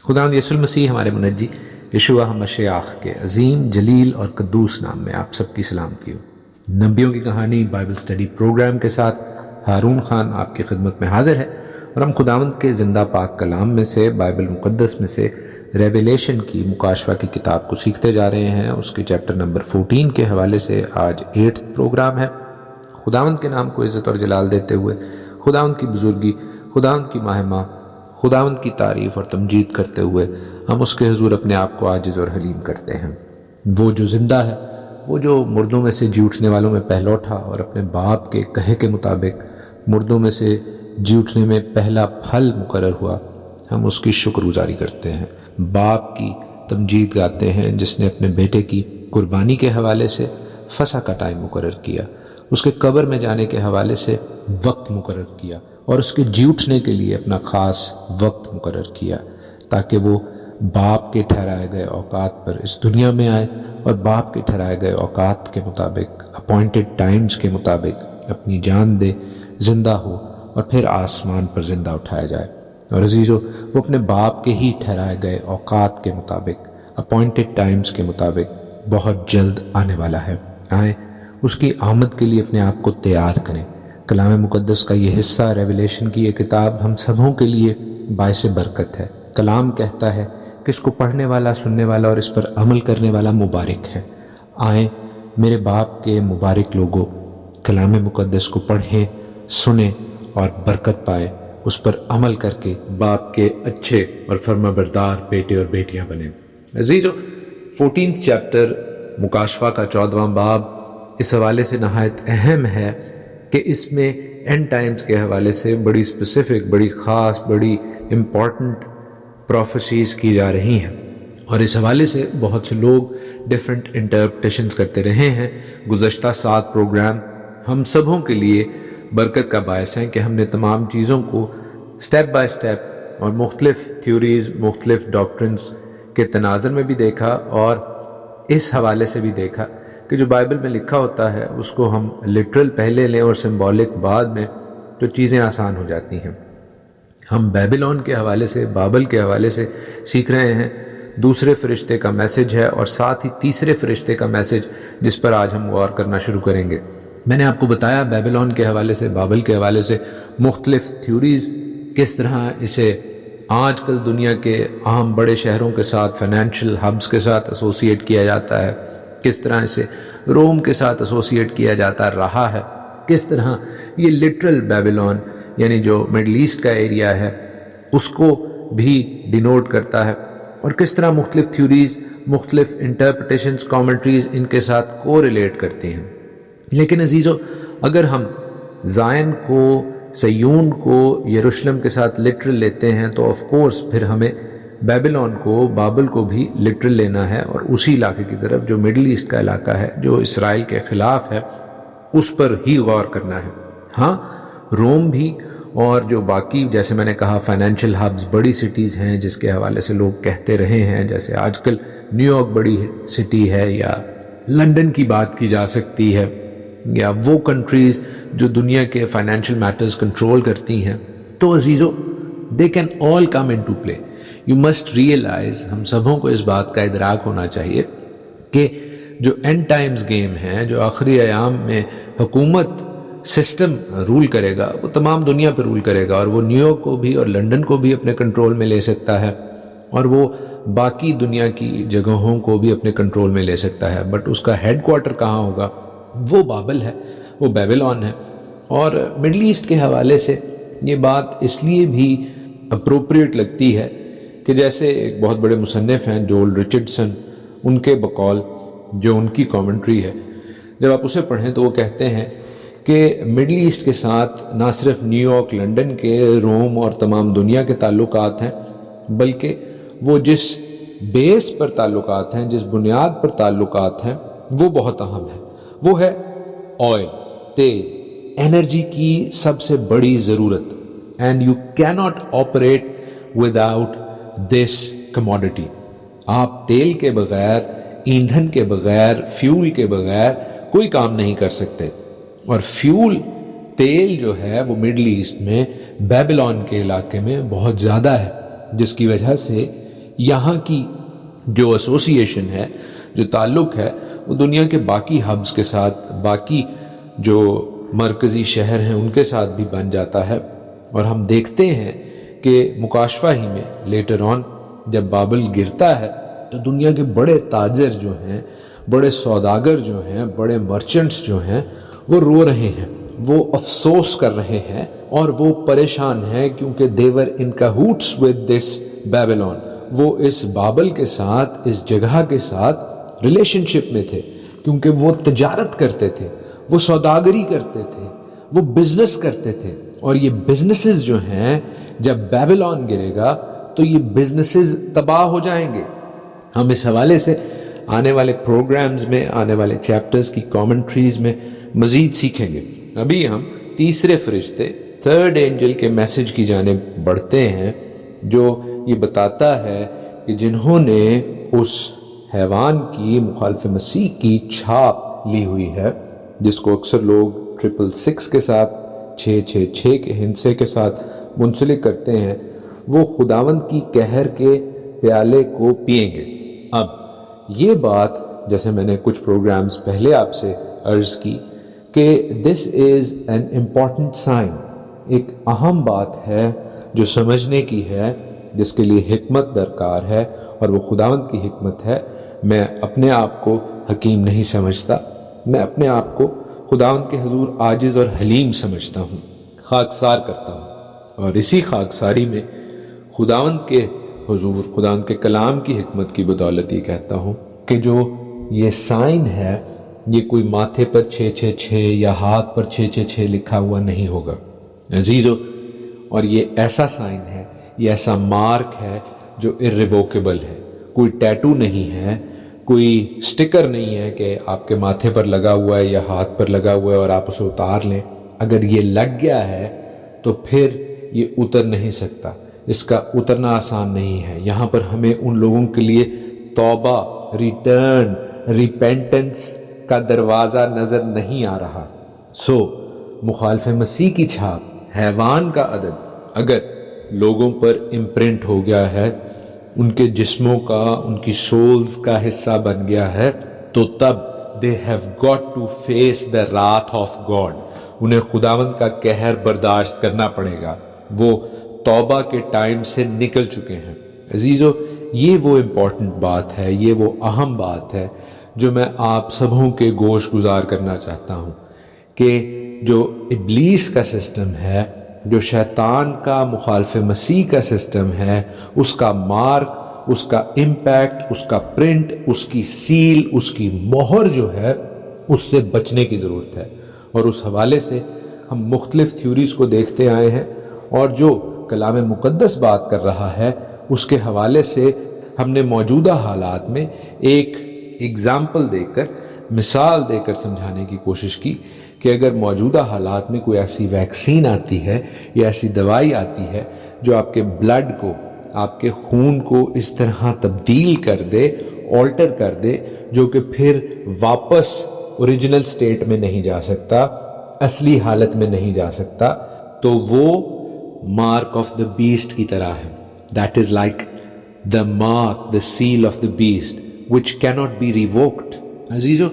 خداوند یسوع المسیح ہمارے منجی یشوع مشیاخ کے عظیم جلیل اور قدوس نام میں آپ سب کی سلامتی ہو۔ نبیوں کی کہانی بائبل سٹڈی پروگرام کے ساتھ ہارون خان آپ کی خدمت میں حاضر ہے، اور ہم خداوند کے زندہ پاک کلام میں سے، بائبل مقدس میں سے ریویلیشن کی مکاشفہ کی کتاب کو سیکھتے جا رہے ہیں۔ اس کے چیپٹر نمبر 14 کے حوالے سے آج 8 پروگرام ہے۔ خداوند کے نام کو عزت اور جلال دیتے ہوئے، خداوند کی بزرگی، خداوند کی مہما، خداوند کی تعریف اور تمجید کرتے ہوئے ہم اس کے حضور اپنے آپ کو عاجز اور حلیم کرتے ہیں۔ وہ جو زندہ ہے، وہ جو مردوں میں سے جی اٹھنے والوں میں پہلا اٹھا اور اپنے باپ کے کہے کے مطابق مردوں میں سے جی اٹھنے میں پہلا پھل مقرر ہوا، ہم اس کی شکر گزاری کرتے ہیں، باپ کی تمجید گاتے ہیں جس نے اپنے بیٹے کی قربانی کے حوالے سے فسح کا ٹائم مقرر کیا، اس کے قبر میں جانے کے حوالے سے وقت مقرر کیا، اور اس کے جی اٹھنے کے لیے اپنا خاص وقت مقرر کیا، تاکہ وہ باپ کے ٹھہرائے گئے اوقات پر اس دنیا میں آئے اور باپ کے ٹھہرائے گئے اوقات کے مطابق، اپوائنٹڈ ٹائمز کے مطابق اپنی جان دے، زندہ ہو اور پھر آسمان پر زندہ اٹھایا جائے۔ اور عزیزو، وہ اپنے باپ کے ہی ٹھہرائے گئے اوقات کے مطابق، اپوائنٹڈ ٹائمز کے مطابق بہت جلد آنے والا ہے۔ آئیں اس کی آمد کے لیے اپنے آپ کو تیار کریں۔ کلام مقدس کا یہ حصہ، ریویلیشن کی یہ کتاب ہم سبوں کے لیے باعث برکت ہے۔ کلام کہتا ہے کہ اس کو پڑھنے والا، سننے والا اور اس پر عمل کرنے والا مبارک ہے۔ آئیں میرے باپ کے مبارک لوگوں، کلام مقدس کو پڑھیں، سنیں اور برکت پائے، اس پر عمل کر کے باپ کے اچھے اور فرما بردار بیٹے اور بیٹیاں بنیں۔ عزیزو، 14 چیپٹر مکاشفہ کا 14واں باب اس حوالے سے نہایت اہم ہے کہ اس میں اینڈ ٹائمز کے حوالے سے بڑی اسپیسیفک، بڑی خاص، بڑی امپورٹنٹ پروفیسیز کی جا رہی ہیں، اور اس حوالے سے بہت سے لوگ ڈیفرنٹ انٹرپریٹیشنز کرتے رہے ہیں۔ گزشتہ 7 پروگرام ہم سبوں کے لیے برکت کا باعث ہیں کہ ہم نے تمام چیزوں کو سٹیپ بائی سٹیپ اور مختلف تھیوریز، مختلف ڈاکٹرنز کے تناظر میں بھی دیکھا، اور اس حوالے سے بھی دیکھا کہ جو بائبل میں لکھا ہوتا ہے اس کو ہم لٹرل پہلے لیں اور سمبولک بعد میں، تو چیزیں آسان ہو جاتی ہیں۔ ہم بیبلون کے حوالے سے، بابل کے حوالے سے سیکھ رہے ہیں، دوسرے فرشتے کا میسج ہے، اور ساتھ ہی تیسرے فرشتے کا میسج جس پر آج ہم غور کرنا شروع کریں گے۔ میں نے آپ کو بتایا بیبلون کے حوالے سے، بابل کے حوالے سے مختلف تھیوریز، کس طرح اسے آج کل دنیا کے عام بڑے شہروں کے ساتھ، فائنینشیل ہبز کے ساتھ ایسوسیٹ کیا جاتا ہے، کس طرح اسے روم کے ساتھ ایسوسیٹ کیا جاتا رہا ہے، کس طرح یہ لٹرل بیبلون یعنی جو مڈل ایسٹ کا ایریا ہے اس کو بھی ڈینوٹ کرتا ہے، اور کس طرح مختلف تھیوریز، مختلف انٹرپریٹیشنز، کامنٹریز ان کے ساتھ کو ریلیٹ کرتی ہیں۔ لیکن عزیزو، اگر ہم زائن کو، سیون کو یروشلم کے ساتھ لٹرل لیتے ہیں تو آف کورس پھر ہمیں بیبلون کو، بابل کو بھی لٹرل لینا ہے، اور اسی علاقے کی طرف جو مڈل ایسٹ کا علاقہ ہے، جو اسرائیل کے خلاف ہے، اس پر ہی غور کرنا ہے۔ ہاں، روم بھی، اور جو باقی جیسے میں نے کہا فائنینشیل ہبز، بڑی سٹیز ہیں جس کے حوالے سے لوگ کہتے رہے ہیں، جیسے آج کل نیو یارک بڑی سٹی ہے، یا لنڈن کی بات کی جا سکتی ہے، یا وہ کنٹریز جو دنیا کے فائنینشیل میٹرز کنٹرول کرتی ہیں، تو عزیزو they can all come into play. You must realise, ہم سبوں کو اس بات کا ادراک ہونا چاہیے کہ جو اینڈ ٹائمز گیم ہے، جو آخری ایام میں حکومت سسٹم رول کرے گا، وہ تمام دنیا پہ رول کرے گا، اور وہ نیو یارک کو بھی اور لنڈن کو بھی اپنے کنٹرول میں لے سکتا ہے، اور وہ باقی دنیا کی جگہوں کو بھی اپنے کنٹرول میں لے سکتا ہے، بٹ اس کا ہیڈ کوارٹر کہاں ہوگا؟ وہ بابل ہے، وہ بیبلون ہے۔ اور مڈل ایسٹ کے حوالے سے یہ بات اس لیے بھی اپروپریٹ لگتی ہے کہ جیسے ایک بہت بڑے مصنف ہیں جوel رچرڈسن، ان کے بقول جو ان کی کامنٹری ہے، جب آپ اسے پڑھیں تو وہ کہتے ہیں کہ مڈل ایسٹ کے ساتھ نہ صرف نیو یارک، لنڈن کے، روم اور تمام دنیا کے تعلقات ہیں، بلکہ وہ جس بیس پر تعلقات ہیں، جس بنیاد پر تعلقات ہیں، وہ بہت اہم ہے۔ وہ ہے آئل، تیل، انرجی کی سب سے بڑی ضرورت، اینڈ یو کی not operate without this commodity. آپ تیل کے بغیر، ایندھن کے بغیر، فیول کے بغیر کوئی کام نہیں کر سکتے، اور فیول، تیل جو ہے وہ مڈل ایسٹ میں بیبلون کے علاقے میں بہت زیادہ ہے، جس کی وجہ سے یہاں کی جو ایسوسیشن ہے، جو تعلق ہے، وہ دنیا کے باقی ہبز کے ساتھ، باقی جو مرکزی شہر ہیں ان کے ساتھ بھی بن جاتا ہے۔ اور ہم دیکھتے ہیں کہ مکاشفہ ہی میں لیٹر آن جب بابل گرتا ہے تو دنیا کے بڑے تاجر جو ہیں، بڑے سوداگر جو ہیں، بڑے مرچنٹس جو ہیں، وہ رو رہے ہیں، وہ افسوس کر رہے ہیں اور وہ پریشان ہیں، کیونکہ they were in cahoots with this Babylon۔ وہ اس بابل کے ساتھ، اس جگہ کے ساتھ ریلیشن شپ میں تھے، کیونکہ وہ تجارت کرتے تھے، وہ سوداگری کرتے تھے، وہ بزنس کرتے تھے۔ اور یہ بزنسز جو ہیں، جب بیبلون گرے گا تو یہ بزنسز تباہ ہو جائیں گے۔ ہم اس حوالے سے آنے والے پروگرامز میں، آنے والے چیپٹرز کی کامنٹریز میں مزید سیکھیں گے۔ ابھی ہم تیسرے فرشتے، تھرڈ اینجل کے میسج کی جانب بڑھتے ہیں، جو یہ بتاتا ہے کہ جنہوں نے اس حیوان کی، مخالف مسیح کی چھاپ لی ہوئی ہے، جس کو اکثر لوگ 666 کے ساتھ، 666 کے ہندسے کے ساتھ منسلک کرتے ہیں، وہ خداوند کی قہر کے پیالے کو پئیں گے۔ اب یہ بات، جیسے میں نے کچھ پروگرامز پہلے آپ سے عرض کی، کہ دس از این امپورٹنٹ سائن، ایک اہم بات ہے جو سمجھنے کی ہے، جس کے لیے حکمت درکار ہے، اور وہ خداوند کی حکمت ہے۔ میں اپنے آپ کو حکیم نہیں سمجھتا، میں اپنے آپ کو خداوند کے حضور عاجز اور حلیم سمجھتا ہوں، خاکسار کرتا ہوں، اور اسی خاکساری میں خداوند کے حضور، خداوند کے کلام کی حکمت کی بدولت یہ کہتا ہوں کہ جو یہ سائن ہے، یہ کوئی ماتھے پر 666 یا ہاتھ پر 666 لکھا ہوا نہیں ہوگا عزیزو، اور یہ ایسا سائن ہے، یہ ایسا مارک ہے جو irrevocable ہے، کوئی ٹیٹو نہیں ہے، کوئی سٹیکر نہیں ہے کہ آپ کے ماتھے پر لگا ہوا ہے یا ہاتھ پر لگا ہوا ہے اور آپ اسے اتار لیں۔ اگر یہ لگ گیا ہے تو پھر یہ اتر نہیں سکتا، اس کا اترنا آسان نہیں ہے۔ یہاں پر ہمیں ان لوگوں کے لیے توبہ، ریٹرن، ریپینٹنس کا دروازہ نظر نہیں آ رہا۔ مخالف مسیح کی چھاپ، حیوان کا عدد اگر لوگوں پر امپرنٹ ہو گیا ہے، ان کے جسموں کا، ان کی سولز کا حصہ بن گیا ہے، تو تب they have got to face the wrath of God۔ انہیں خداوند کا قہر برداشت کرنا پڑے گا، وہ توبہ کے ٹائم سے نکل چکے ہیں۔ عزیزو، یہ وہ امپورٹنٹ بات ہے، یہ وہ اہم بات ہے جو میں آپ سبوں کے گوش گزار کرنا چاہتا ہوں، کہ جو ابلیس کا سسٹم ہے، جو شیطان کا، مخالف مسیح کا سسٹم ہے، اس کا مارک، اس کا امپیکٹ، اس کا پرنٹ، اس کی سیل، اس کی مہر جو ہے، اس سے بچنے کی ضرورت ہے۔ اور اس حوالے سے ہم مختلف تھیوریز کو دیکھتے آئے ہیں، اور جو کلام مقدس بات کر رہا ہے اس کے حوالے سے ہم نے موجودہ حالات میں ایک ایگزامپل دے کر، مثال دے کر سمجھانے کی کوشش کی کہ اگر موجودہ حالات میں کوئی ایسی ویکسین آتی ہے یا ایسی دوائی آتی ہے جو آپ کے بلڈ کو، آپ کے خون کو اس طرح تبدیل کر دے، آلٹر کر دے، جو کہ پھر واپس اوریجنل سٹیٹ میں نہیں جا سکتا، اصلی حالت میں نہیں جا سکتا، تو وہ مارک آف دا بیسٹ کی طرح ہے۔ That is like the mark, the seal of the beast which cannot be revoked۔ عزیزو،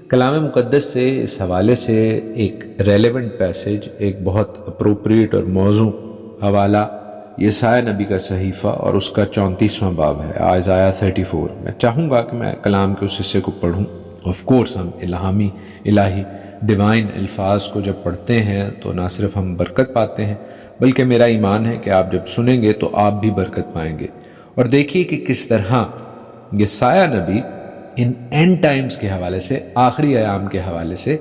کلام مقدس سے اس حوالے سے ایک ریلیونٹ پیسج، ایک بہت اپروپریٹ اور موزوں حوالہ یسایہ نبی کا صحیفہ اور اس کا 34واں باب ہے، آئزایہ 34۔ میں چاہوں گا کہ میں کلام کے اس حصے کو پڑھوں۔ آف کورس ہم الہی ڈیوائن الفاظ کو جب پڑھتے ہیں تو نہ صرف ہم برکت پاتے ہیں، بلکہ میرا ایمان ہے کہ آپ جب سنیں گے تو آپ بھی برکت پائیں گے۔ اور دیکھیے کہ کس طرح یسایہ نبی ان اینڈ ٹائمز کے حوالے سے، آخری ایام کے حوالے سے،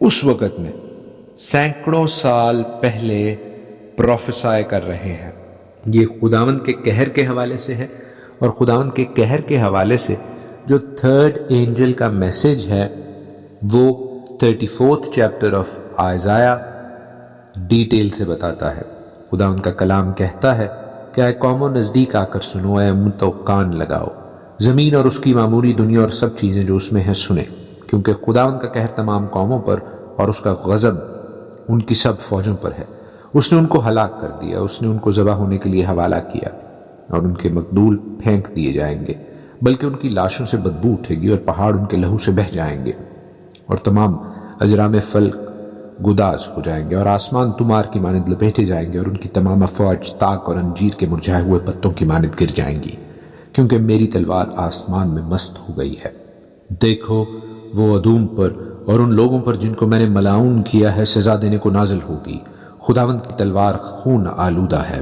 اس وقت میں سینکڑوں سال پہلے پروفیسائی کر رہے ہیں۔ یہ خداوند کے قہر کے حوالے سے ہے، اور خداوند کے قہر کے حوالے سے جو تھرڈ اینجل کا میسج ہے وہ 34th چیپٹر آف آئزایہ ڈیٹیل سے بتاتا ہے۔ خداوند کا کلام کہتا ہے کہ اے قوموں نزدیک آ کر سنو، اے امتوں کان لگاؤ، زمین اور اس کی معموری دنیا اور سب چیزیں جو اس میں ہیں سنیں، کیونکہ خداوند کا قہر تمام قوموں پر اور اس کا غضب ان کی سب فوجوں پر ہے۔ اس نے ان کو ہلاک کر دیا، اس نے ان کو ذبح ہونے کے لیے حوالہ کیا۔ اور ان کے مقدول پھینک دیے جائیں گے، بلکہ ان کی لاشوں سے بدبو اٹھے گی اور پہاڑ ان کے لہو سے بہہ جائیں گے، اور تمام اجرام فلک گداز ہو جائیں گے، اور آسمان تمار کی مانند لپیٹے جائیں گے، اور ان کی تمام افواج تاک اور انجیر کے مرجھائے ہوئے پتوں کی مانند گر جائیں گی، کیونکہ میری تلوار آسمان میں مست ہو گئی ہے۔ دیکھو، وہ ادوم پر اور ان لوگوں پر جن کو میں نے ملعون کیا ہے سزا دینے کو نازل ہوگی۔ خداوند کی تلوار خون آلودہ ہے،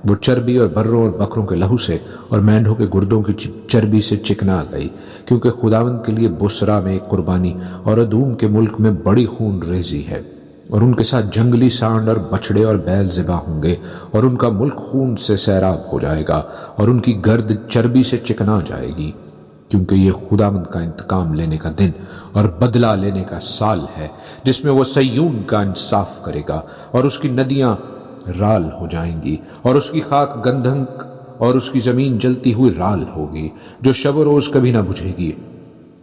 وہ چربی اور بروں اور بکروں کے لہو سے اور مینڈوں کے گردوں کی چربی سے چکنا گئی، کیونکہ خداوند کے لیے بسرا میں ایک قربانی اور ادوم کے ملک میں بڑی خون ریزی ہے، اور ان کے ساتھ جنگلی سانڈ اور بچڑے اور بیل ذبح ہوں گے، اور ان کا ملک خون سے سیراب ہو جائے گا، اور ان کی گرد چربی سے چکنا جائے گی، کیونکہ یہ خداوند کا انتقام لینے کا دن اور بدلہ لینے کا سال ہے، جس میں وہ صیون کا انصاف کرے گا، اور اس کی ندیاں رال ہو جائیں گی، اور اس کی خاک گندھک اور اس کی زمین جلتی ہوئی رال ہوگی، جو شب و روز کبھی نہ بجھے گی۔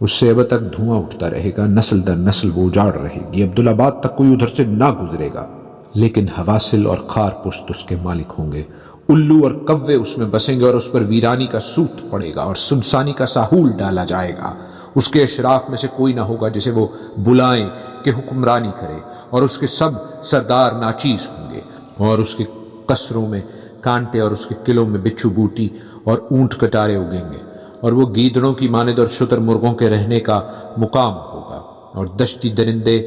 اس سے اب تک دھواں اٹھتا رہے گا، نسل در نسل وہ اجاڑ رہے گی، عبدالآباد تک کوئی ادھر سے نہ گزرے گا، لیکن حواسل اور خار پشت اس کے مالک ہوں گے۔ الو اور کوے اس میں بسیں گے، اور اس پر ویرانی کا سوت پڑے گا اور سنسانی کا ساحول ڈالا جائے گا۔ اس کے اشراف میں سے کوئی نہ ہوگا جسے وہ بلائیں کہ حکمرانی کرے، اور اس کے سب سردار ناچیز ہوں گے، اور اس کے قصروں میں کانٹے اور اس کے قلعوں میں بچھو بوٹی اور اونٹ کٹارے اگیں گے، اور وہ گیدڑوں کی مانند اور شتر مرغوں کے رہنے کا مقام ہوگا، اور دشتی درندے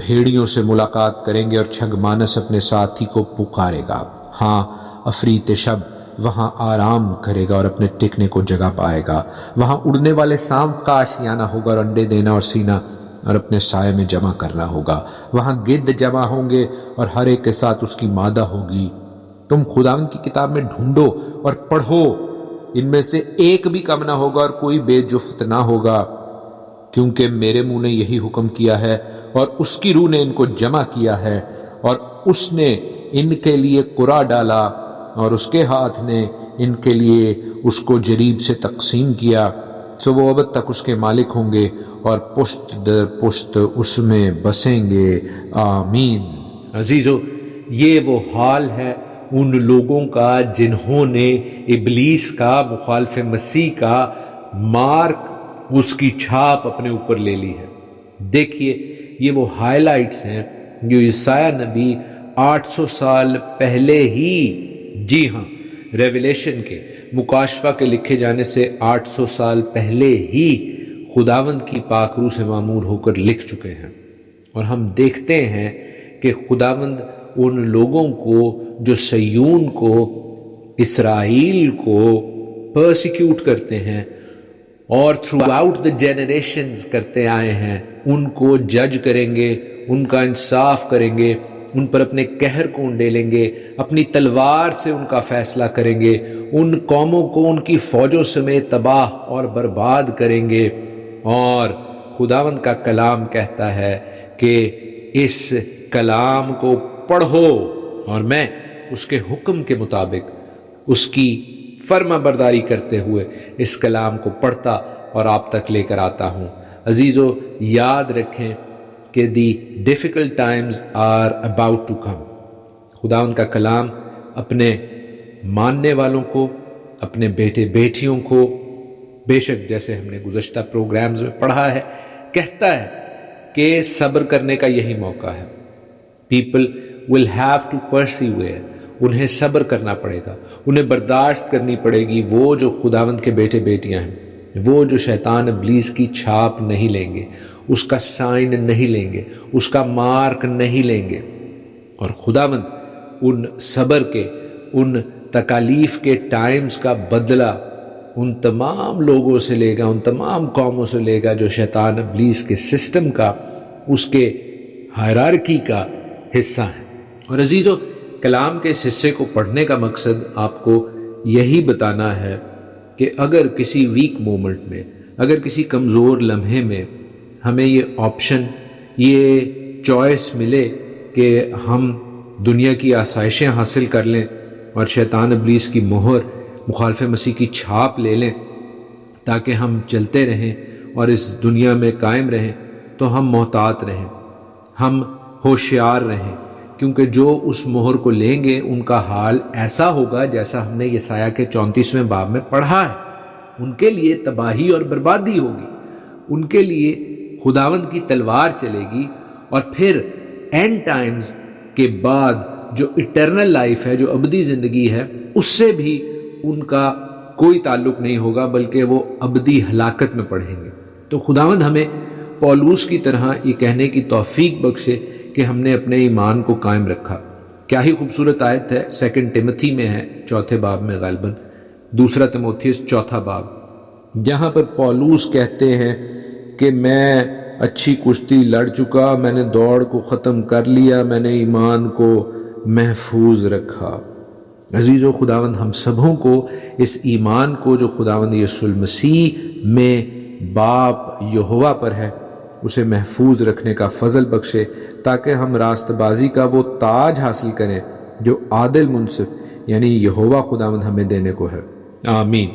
بھیڑیوں سے ملاقات کریں گے، اور چھگ مانس اپنے ساتھی کو پکارے گا۔ ہاں، افریت شب وہاں آرام کرے گا اور اپنے ٹکنے کو جگہ پائے گا۔ وہاں اڑنے والے سانپ کا آشیانہ ہوگا، اور انڈے دینا اور سینا اور اپنے سائے میں جمع کرنا ہوگا۔ وہاں گدھ جمع ہوں گے، اور ہر ایک کے ساتھ اس کی مادہ ہوگی۔ تم خداوند کی کتاب میں ڈھونڈو اور پڑھو، ان میں سے ایک بھی کم نہ ہوگا اور کوئی بے جفت نہ ہوگا، کیونکہ میرے منہ نے یہی حکم کیا ہے، اور اس کی روح نے ان کو جمع کیا ہے، اور اس نے ان کے لیے قرعہ ڈالا، اور اس کے ہاتھ نے ان کے لیے اس کو جریب سے تقسیم کیا، سو وہ ابد تک اس کے مالک ہوں گے، اور پشت در پشت اس میں بسیں گے۔ آمین۔ عزیزو، یہ وہ حال ہے ان لوگوں کا جنہوں نے ابلیس کا، مخالف مسیح کا مارک، اس کی چھاپ اپنے اوپر لے لی ہے۔ دیکھیے، یہ وہ ہائی لائٹس ہیں جو یسایہ نبی 800 سال پہلے ہی، جی ہاں، ریویلیشن کے، مکاشفہ کے لکھے جانے سے 800 سال پہلے ہی خداوند کی پاک روح سے معمور ہو کر لکھ چکے ہیں۔ اور ہم دیکھتے ہیں کہ خداوند ان لوگوں کو جو صیون کو، اسرائیل کو پرسیکیوٹ کرتے ہیں اور تھرو آؤٹ دا جنریشنز کرتے آئے ہیں، ان کو جج کریں گے، ان کا انصاف کریں گے، ان پر اپنے قہر کو انڈیلیں گے، اپنی تلوار سے ان کا فیصلہ کریں گے، ان قوموں کو ان کی فوجوں سمیت تباہ اور برباد کریں گے۔ اور خداوند کا کلام کہتا ہے کہ اس کلام کو پڑھو، اور میں اس کے حکم کے مطابق اس کی فرما برداری کرتے ہوئے اس کلام کو پڑھتا اور آپ تک لے کر آتا ہوں۔ عزیزو، یاد رکھیں کہ the difficult times are about to come. خداوند کا کلام اپنے ماننے والوں کو، اپنے بیٹے بیٹیوں کو، بے شک جیسے ہم نے گزشتہ پروگرامز میں پڑھا ہے، کہتا ہے کہ صبر کرنے کا یہی موقع ہے۔ People will have to persevere, انہیں صبر کرنا پڑے گا، انہیں برداشت کرنی پڑے گی۔ وہ جو خداوند کے بیٹے بیٹیاں ہیں، وہ جو شیطان ابلیس کی چھاپ نہیں لیں گے، اس کا سائن نہیں لیں گے، اس کا مارک نہیں لیں گے، اور خداوند ان صبر کے، ان تکالیف کے ٹائمز کا بدلہ ان تمام لوگوں سے لے گا، ان تمام قوموں سے لے گا جو شیطان ابلیس کے سسٹم کا، اس کے ہائرارکی کا حصہ ہیں۔ اور عزیزو، کلام کے اس حصے کو پڑھنے کا مقصد آپ کو یہی بتانا ہے کہ اگر کسی ویک مومنٹ میں، اگر کسی کمزور لمحے میں ہمیں یہ آپشن، یہ چوائس ملے کہ ہم دنیا کی آسائشیں حاصل کر لیں اور شیطان ابلیس کی مہر، مخالف مسیح کی چھاپ لے لیں تاکہ ہم چلتے رہیں اور اس دنیا میں قائم رہیں، تو ہم محتاط رہیں، ہم ہوشیار رہیں، کیونکہ جو اس مہر کو لیں گے ان کا حال ایسا ہوگا جیسا ہم نے یسایہ کے 34ویں باب میں پڑھا ہے. ان کے لیے تباہی اور بربادی ہوگی، ان کے لیے خداوند کی تلوار چلے گی، اور پھر اینڈ ٹائمز کے بعد جو ایٹرنل لائف ہے، جو ابدی زندگی ہے، اس سے بھی ان کا کوئی تعلق نہیں ہوگا، بلکہ وہ ابدی ہلاکت میں پڑھیں گے. تو خداوند ہمیں پولوس کی طرح یہ کہنے کی توفیق بخشے کہ ہم نے اپنے ایمان کو قائم رکھا. کیا ہی خوبصورت آیت ہے، 2 تیموتھی میں ہے، 4 باب میں غالباً، 2 تیموتھیوس 4 باب، جہاں پر پولوس کہتے ہیں کہ میں اچھی کشتی لڑ چکا، میں نے دوڑ کو ختم کر لیا، میں نے ایمان کو محفوظ رکھا. عزیزو، خداوند ہم سبوں کو اس ایمان کو جو خداوند یسوع المسیح میں باپ یہوہ پر ہے اسے محفوظ رکھنے کا فضل بخشے، تاکہ ہم راست بازی کا وہ تاج حاصل کریں جو عادل منصف یعنی یہوہ خداوند ہمیں دینے کو ہے. آمین.